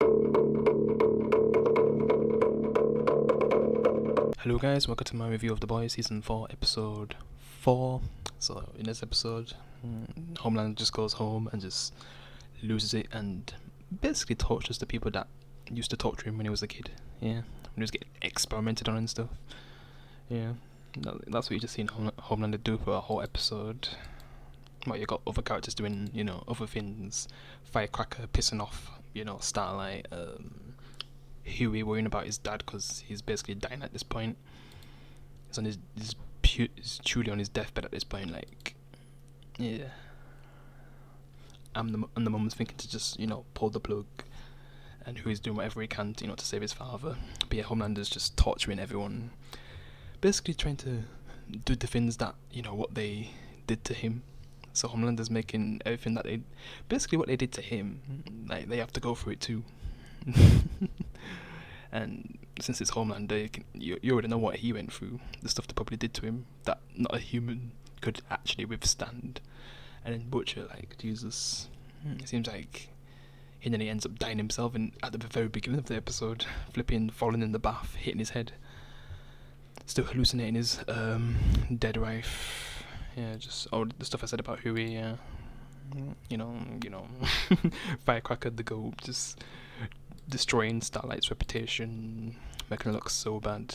Hello guys, welcome to my review of The Boys Season 4, Episode 4. So in this episode, Homelander just goes home and just loses it and basically tortures the people that used to torture him when he was a kid. Yeah, when he was getting experimented on and stuff. Yeah, that's what you just seen Homelander do for a whole episode. Well, you got other characters doing, other things. Firecracker pissing off, Starlight, Huey worrying about his dad because he's basically dying at this point. He's on he's truly on his deathbed at this point. Like, yeah. And the mum's thinking to just pull the plug, and Huey's doing whatever he can to save his father. But yeah, Homelander's just torturing everyone, basically trying to do the things that what they did to him. So Homelander's making everything that basically what they did to him, like they have to go through it too. And since it's Homelander, you already know what he went through, the stuff they probably did to him that not a human could actually withstand. And then Butcher, like, Jesus, it seems like he nearly ends up dying himself at the very beginning of the episode, falling in the bath, hitting his head, still hallucinating his dead wife. Yeah, just all the stuff I said about Huey, yeah. Firecracker the goat, just destroying Starlight's reputation, making her look so bad,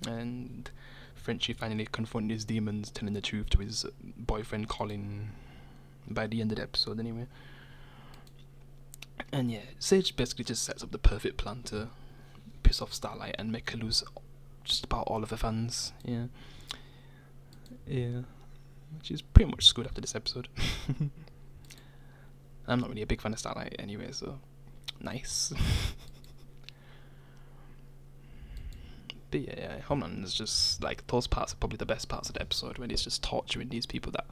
and Frenchie finally confronting his demons, telling the truth to his boyfriend Colin by the end of the episode anyway. And yeah, Sage basically just sets up the perfect plan to piss off Starlight and make her lose just about all of her fans. Yeah, which is pretty much screwed after this episode. I'm not really a big fan of Starlight anyway, so nice. But yeah, Homeland is just like, those parts are probably the best parts of the episode, when he's just torturing these people that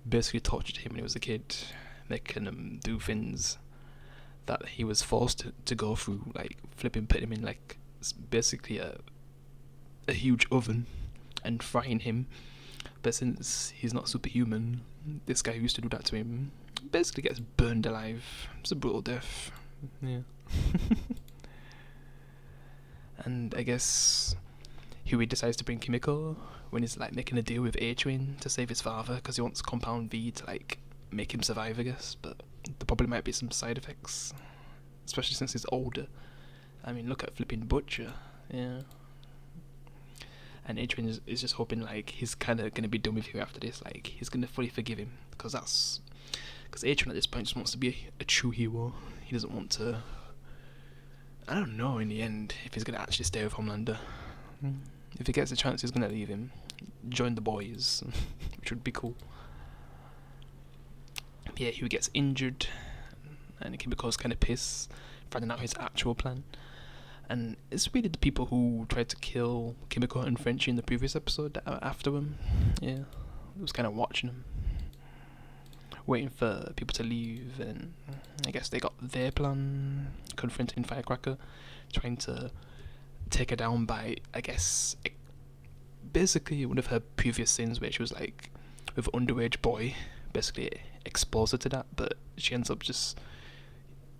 basically tortured him when he was a kid, making him do things that he was forced to go through, like putting him in like basically a huge oven and frying him. But since he's not superhuman, this guy who used to do that to him basically gets burned alive. It's a brutal death. Yeah. And I guess Huey decides to bring Kimiko when he's like making a deal with A-Train to save his father, because he wants Compound V to like make him survive, I guess. But there probably might be some side effects, especially since he's older. I mean, look at flipping Butcher. Yeah. And A-Train is just hoping like he's kind of gonna be done with Huey after this. Like, he's gonna fully forgive him, because A-Train at this point just wants to be a true hero. He doesn't want to. I don't know in the end if he's gonna actually stay with Homelander. If he gets a chance, he's gonna leave him, join the boys, which would be cool. But yeah, Huey gets injured, and Kimiko's kind of pissed, finding out his actual plan. And it's really the people who tried to kill Kimiko and Frenchie in the previous episode that are after him. Yeah, I was kind of watching them, waiting for people to leave, and I guess they got their plan, confronting Firecracker, trying to take her down by, I guess, basically one of her previous sins, where she was like with an underage boy, basically exposed her to that, but she ends up just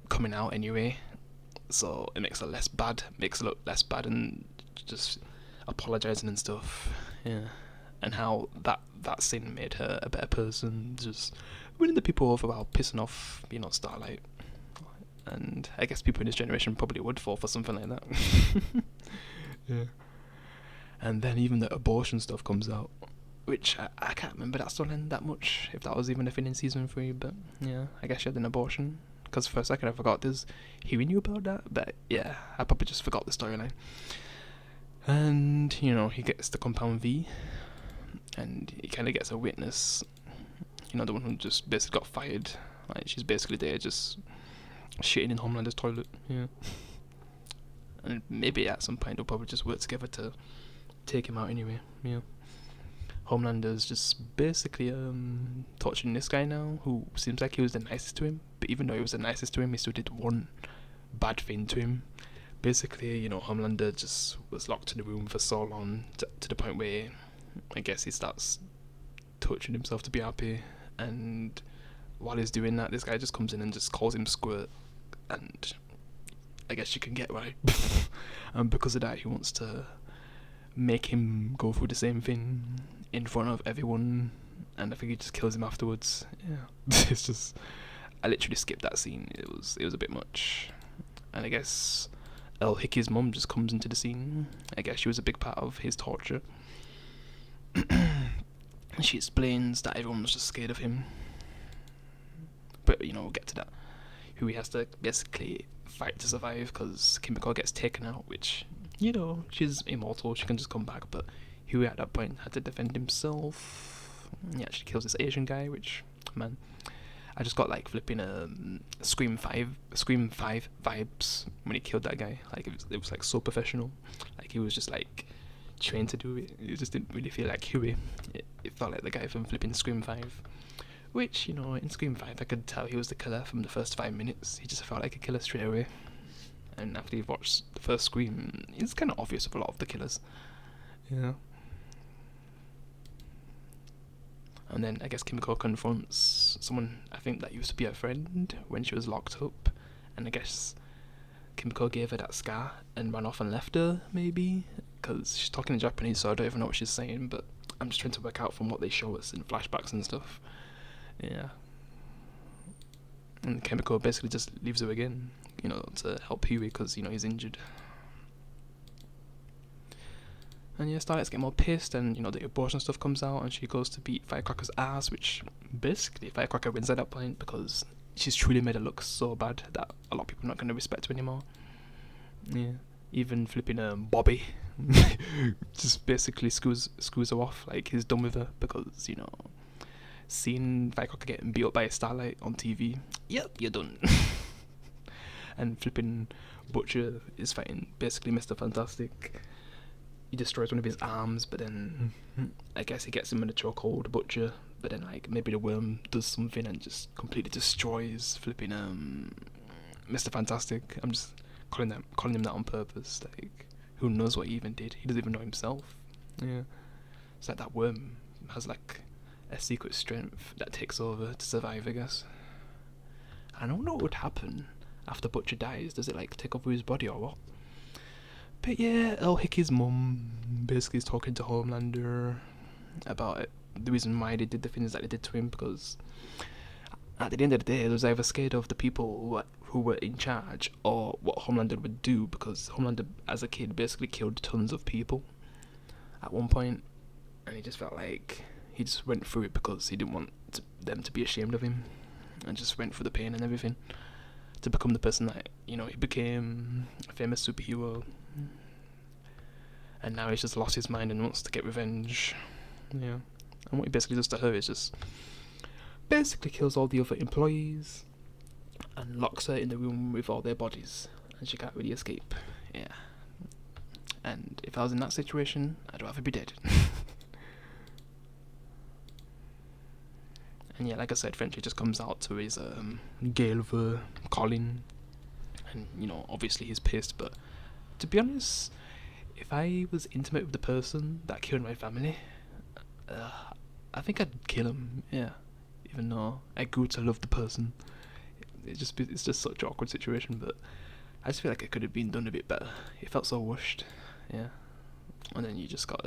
coming out anyway, so it makes her look less bad, and just apologising and stuff. Yeah. And how that sin made her a better person, just winning the people over while pissing off, Starlight. And I guess people in this generation probably would fall for something like that. Yeah. And then even the abortion stuff comes out, which I can't remember that storyline that much, if that was even a thing in season 3, but yeah, I guess she had an abortion. Because for a second I forgot Huey knew about that, but yeah, I probably just forgot the storyline. And, he gets the Compound V, and he kind of gets a witness, the one who just basically got fired. Like, she's basically there just shitting in Homelander's toilet. Yeah. And maybe at some point they'll probably just work together to take him out anyway. Yeah. Homelander's just basically torturing this guy now, who seems like he was the nicest to him, but even though he was the nicest to him, he still did one bad thing to him. Basically, Homelander just was locked in the room for so long, to the point where I guess he starts torturing himself to be happy, and while he's doing that, this guy just comes in and just calls him Squirt, and I guess you can get why. And because of that, he wants to make him go through the same thing in front of everyone, and I think he just kills him afterwards. Yeah, it's just, I literally skipped that scene. It was a bit much, and I guess El Hickey's mum just comes into the scene. I guess she was a big part of his torture. She explains that everyone was just scared of him, but we'll get to that. Who he has to basically fight to survive because Kimiko gets taken out, which she's immortal, she can just come back, but Huey at that point had to defend himself. He actually kills this Asian guy, which, man, I just got like flipping Scream 5 vibes when he killed that guy. Like it was like so professional, like he was just like trained to do it. It just didn't really feel like Huey. It felt like the guy from flipping Scream 5, which in Scream 5 I could tell he was the killer from the first 5 minutes. He just felt like a killer straight away. And after you've watched the first Scream, it's kind of obvious with a lot of the killers, And then I guess Kimiko confronts someone I think that used to be her friend when she was locked up, and I guess Kimiko gave her that scar and ran off and left her, maybe, because she's talking in Japanese, so I don't even know what she's saying, but I'm just trying to work out from what they show us in flashbacks and stuff. Yeah. And Kimiko basically just leaves her again, to help Huey because, he's injured. And Starlight's getting more pissed, and, the abortion stuff comes out, and she goes to beat Firecracker's ass, which, basically, Firecracker wins at that point, because she's truly made her look so bad that a lot of people are not going to respect her anymore. Yeah. Even flipping Bobby just basically screws her off, like, he's done with her, because, seeing Firecracker getting beat up by a Starlight on TV, yep, you're done. And flipping Butcher is fighting basically Mr. Fantastic. He destroys one of his arms, but then I guess he gets him in a chokehold, Butcher, but then like maybe the worm does something and just completely destroys flipping Mr. Fantastic. I'm just calling him that on purpose. Like, who knows what he even did? He doesn't even know himself. Yeah. It's like that worm has like a secret strength that takes over to survive, I guess. I don't know what would happen after Butcher dies. Does it like take over his body or what? But yeah, El Hickey's mum basically is talking to Homelander about it, the reason why they did the things that they did to him, because at the end of the day, they was either scared of the people who were in charge or what Homelander would do, because Homelander, as a kid, basically killed tons of people at one point, and he just felt like he just went through it because he didn't want them to be ashamed of him, and just went through the pain and everything to become the person that, he became, a famous superhero. And now he's just lost his mind and wants to get revenge. Yeah. And what he basically does to her is just basically kills all the other employees and locks her in the room with all their bodies, and she can't really escape. Yeah. And if I was in that situation, I'd rather be dead. And yeah, like I said, Frenchie just comes out to his Gale for Colin, and obviously he's pissed, but to be honest, if I was intimate with the person that killed my family, I think I'd kill him, yeah. Even though I grew to love the person. It's just such an awkward situation, but I just feel like it could have been done a bit better. It felt so rushed, yeah. And then you just got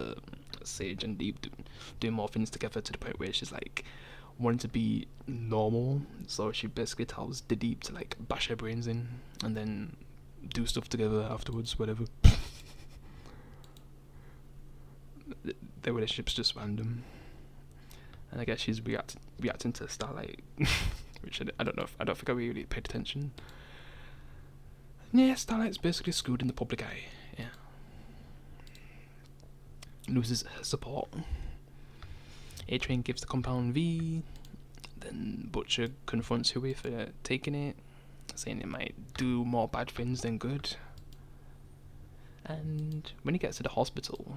Sage and Deep doing more things together to the point where she's like wanting to be normal, so she basically tells the Deep to like bash her brains in and then do stuff together afterwards, whatever. Their relationship's just random, and I guess she's reacting to Starlight, which I don't know. I don't think I really paid attention. Yeah, Starlight's basically screwed in the public eye. Yeah, loses her support. A-Train gives the compound V. Then Butcher confronts Huey for taking it, saying it might do more bad things than good. And when he gets to the hospital,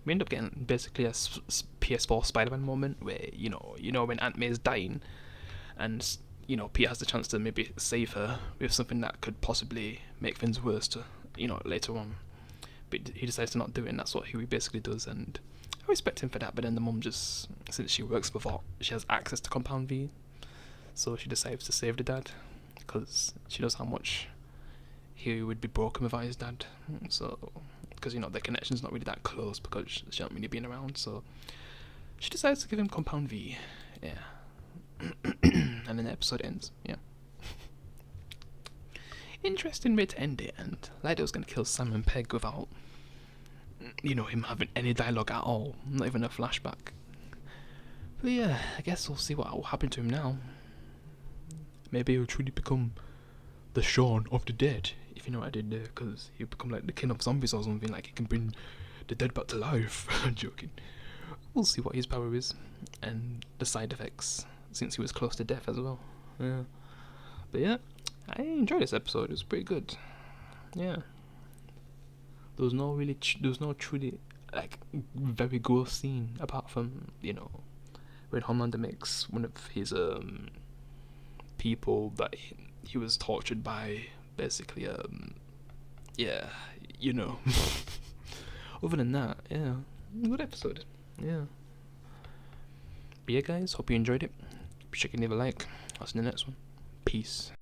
we end up getting basically a PS4 Spider-Man moment where, when Aunt May's dying and, Peter has the chance to maybe save her with something that could possibly make things worse to, later on. But he decides to not do it, and that's what Huey basically does, and I respect him for that, but then the mum just, since she works for Vought, she has access to Compound V, so she decides to save the dad, because she knows how much he would be broken without his dad. So, because their connection's not really that close because she hasn't really been around. So she decides to give him Compound V. Yeah. And then the episode ends. Yeah. Interesting way to end it, and Lydia was gonna kill Simon Pegg without, him having any dialogue at all, not even a flashback. But yeah, I guess we'll see what will happen to him now. Maybe he'll truly become the Shaun of the Dead, if you know what I did there, because he'll become like the king of zombies or something, like he can bring the dead back to life. I'm joking. We'll see what his power is, and the side effects, since he was close to death as well. Yeah. But yeah, I enjoyed this episode. It was pretty good. Yeah. There was no truly like very gross scene apart from when Homelander makes one of his people that he was tortured by, basically yeah, Other than that, yeah, good episode. Yeah. But yeah, guys, hope you enjoyed it. Be sure to leave a like. I'll see you in the next one. Peace.